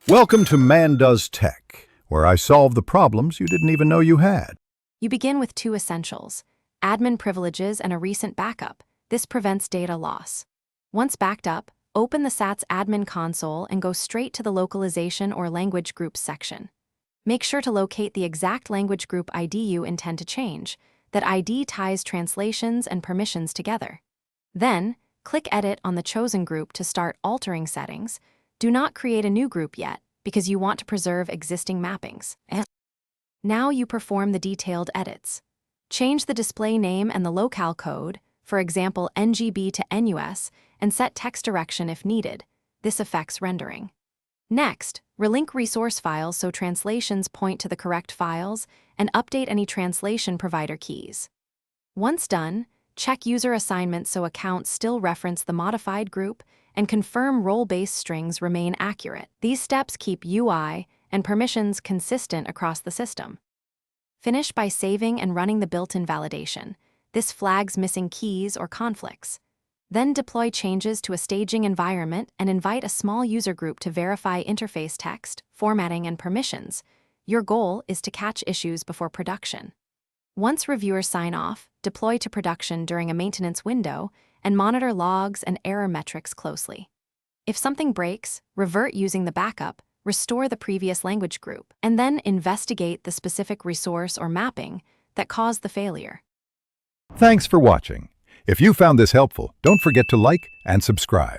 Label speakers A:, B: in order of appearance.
A: Welcome to Man Does Tech, where I solve the problems you didn't even know you had.
B: You begin with two essentials: admin privileges and a recent backup. This prevents data loss. Once backed up, open the SAT's admin console and go straight to the localization or language groups section. Make sure to locate the exact language group ID you intend to change. That ID ties translations and permissions together. Then, click Edit on the chosen group to start altering settings. Do not create a new group yet, because you want to preserve existing mappings. Now you perform the detailed edits. Change the display name and the locale code, for example NGB to NUS, and set text direction if needed. This affects rendering. Next, relink resource files so translations point to the correct files, and update any translation provider keys. Once done, check user assignment so accounts still reference the modified group, and confirm role-based strings remain accurate. These steps keep UI and permissions consistent across the system. Finish by saving and running the built-in validation. This flags missing keys or conflicts. Then deploy changes to a staging environment and invite a small user group to verify interface text, formatting, and permissions. Your goal is to catch issues before production. Once reviewers sign off, deploy to production during a maintenance window and monitor logs and error metrics closely. If something breaks, revert using the backup, restore the previous language group, and then investigate the specific resource or mapping that caused the failure.
A: Thanks for watching. If you found this helpful, don't forget to like and subscribe.